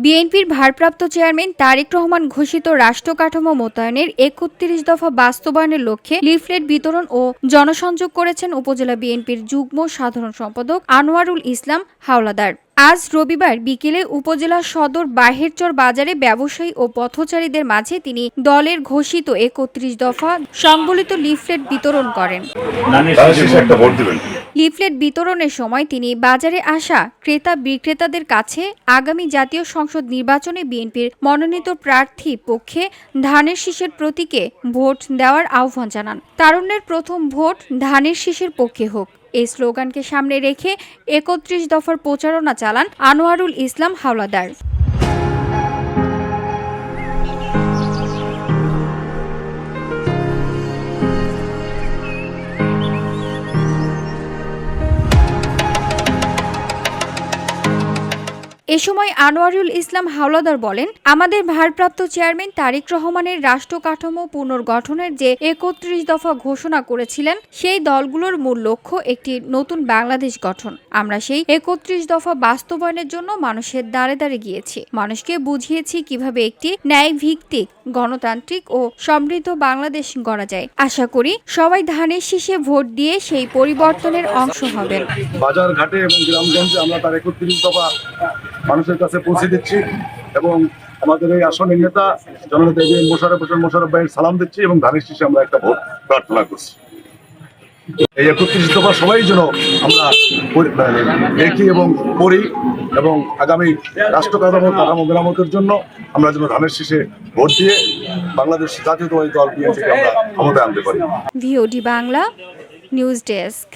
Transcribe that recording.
বিএনপির ভারপ্রাপ্ত চেয়ারম্যান তারেক রহমান ঘোষিত রাষ্ট্র কাঠামো মোতায়েনের ৩১ দফা বাস্তবায়নের লক্ষ্যে লিফলেট বিতরণ ও জনসংযোগ করেছেন উপজেলা বিএনপির যুগ্ম সাধারণ সম্পাদক আনোয়ারুল ইসলাম হাওলাদার। আজ রবিবার বিকেলে উপজেলা সদর বাহেরচর বাজারে ব্যবসায়ী ও পথচারীদের মাঝে তিনি দলের ঘোষিত ৩১ দফা সংবলিত লিফলেট বিতরণ করেন। লিফলেট বিতরণের সময় তিনি বাজারে আসা ক্রেতা বিক্রেতাদের কাছে আগামী জাতীয় সংসদ নির্বাচনে বিএনপির মনোনীত প্রার্থী পক্ষে ধানের শীষের প্রতীকে ভোট দেওয়ার আহ্বান জানান। তারুণ্যের প্রথম ভোট ধানের শীষের পক্ষে হোক, এই স্লোগানকে সামনে রেখে ৩১ দফার প্রচারণা চালান আনোয়ারুল ইসলাম হাওলাদার। এ সময় আনোয়ারুল ইসলাম হাওলাদার বলেন, আমাদের ভারপ্রাপ্ত চেয়ারম্যান তারেক রহমানের রাষ্ট্র কাঠামো পুনর্গঠনের যে ৩১ দফা ঘোষণা করেছিলেন, সেই দলগুলোর মূল লক্ষ্য একটি নতুন বাংলাদেশ গঠন। আমরা সেই ৩১ দফা বাস্তবায়নের জন্য মানুষের দ্বারে দ্বারে গিয়েছি, মানুষকে বুঝিয়েছি কিভাবে একটি ন্যায়ভিত্তিক গণতান্ত্রিক ও সমৃদ্ধ বাংলাদেশ গড়া যায়। আশা করি সবাই ধানের শীষে ভোট দিয়ে সেই পরিবর্তনের অংশ হবেন। বাজার ঘাটে এবং গ্রামগঞ্জে আমরা তার ৩১ দফা মানুষের কাছে পৌঁছে দিচ্ছি এবং আমাদের এই আসনের নেতা জননেতা মোশাররফ ভাইয়ের সালাম দিচ্ছি এবং ধানের শীষে আমরা একটা ভোট প্রার্থনা করছি। এই ৩১ দফা সবাই যেন আমরা দেখি এবং পড়ি এবং আগামী রাষ্ট্র কাঠামো মেরামতের জন্য আমরা যেন ধানের শীষে ভোট দিয়ে বাংলাদেশ জাতীয়তাবাদী দল বিএনপিকে আমরা ক্ষমতায় আনতে পারি। VOD Bangla news desk.